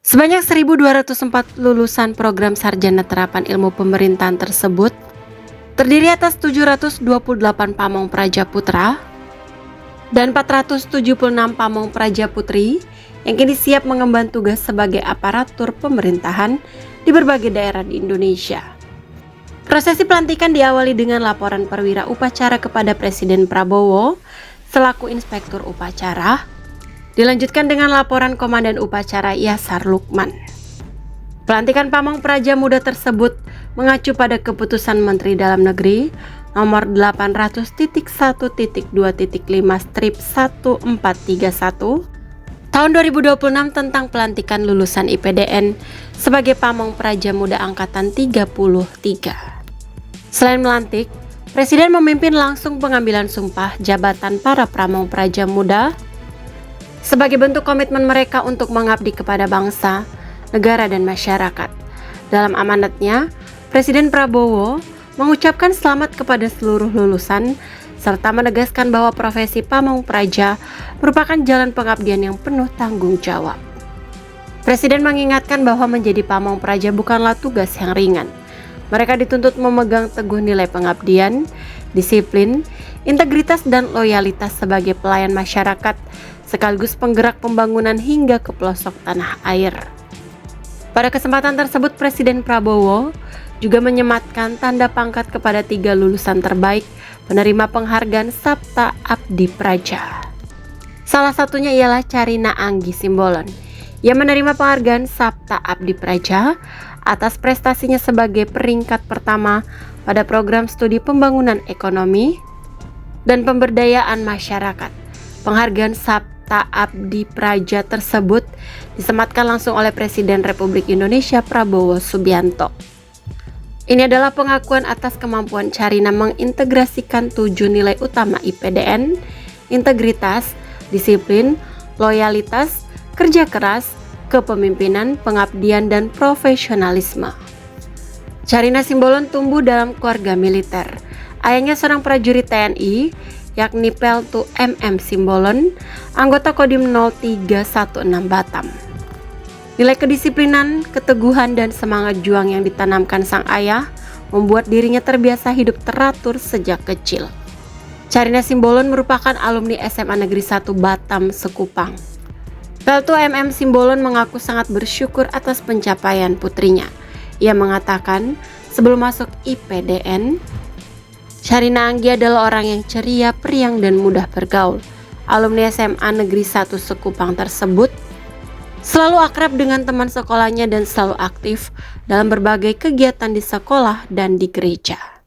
Sebanyak 1.204 lulusan program sarjana terapan ilmu pemerintahan tersebut terdiri atas 728 pamong praja putra dan 476 pamong praja putri yang kini siap mengemban tugas sebagai aparatur pemerintahan di berbagai daerah di Indonesia. Prosesi pelantikan diawali dengan laporan perwira upacara kepada Presiden Prabowo selaku Inspektur Upacara, dilanjutkan dengan laporan Komandan Upacara Yasar Lukman. Pelantikan pamong praja muda tersebut mengacu pada keputusan Menteri Dalam Negeri nomor 800.1.2.5/1431 tahun 2026 tentang pelantikan lulusan IPDN sebagai pamong praja muda angkatan 33. Selain melantik, Presiden memimpin langsung pengambilan sumpah jabatan para pamong praja muda sebagai bentuk komitmen mereka untuk mengabdi kepada bangsa, negara, dan masyarakat. Dalam amanatnya, Presiden Prabowo mengucapkan selamat kepada seluruh lulusan serta menegaskan bahwa profesi pamong praja merupakan jalan pengabdian yang penuh tanggung jawab. Presiden mengingatkan bahwa menjadi pamong praja bukanlah tugas yang ringan. Mereka dituntut memegang teguh nilai pengabdian, disiplin, integritas, dan loyalitas sebagai pelayan masyarakat, sekaligus penggerak pembangunan hingga ke pelosok tanah air. Pada kesempatan tersebut, Presiden Prabowo juga menyematkan tanda pangkat kepada 3 lulusan terbaik penerima penghargaan Sabta Abdi Praja. Salah satunya ialah Carina Anggi Simbolon yang menerima penghargaan Sabta Abdi Praja atas prestasinya sebagai peringkat pertama pada program studi pembangunan ekonomi dan pemberdayaan masyarakat. Penghargaan Sabta Abdi Praja tersebut disematkan langsung oleh Presiden Republik Indonesia Prabowo Subianto. Ini adalah pengakuan atas kemampuan Carina mengintegrasikan 7 nilai utama IPDN: integritas, disiplin, loyalitas, kerja keras, kepemimpinan, pengabdian, dan profesionalisme. Carina Simbolon tumbuh dalam keluarga militer. Ayahnya seorang prajurit TNI, yakni Peltu MM Simbolon, anggota Kodim 0316 Batam. Nilai kedisiplinan, keteguhan, dan semangat juang yang ditanamkan sang ayah membuat dirinya terbiasa hidup teratur sejak kecil. Carina Simbolon merupakan alumni SMA Negeri 1 Batam Sekupang. Peltu MM Simbolon mengaku sangat bersyukur atas pencapaian putrinya. Ia mengatakan sebelum masuk IPDN, Carina Anggi adalah orang yang ceria, periang, dan mudah bergaul. Alumni SMA Negeri 1 Sekupang tersebut selalu akrab dengan teman sekolahnya dan selalu aktif dalam berbagai kegiatan di sekolah dan di gereja.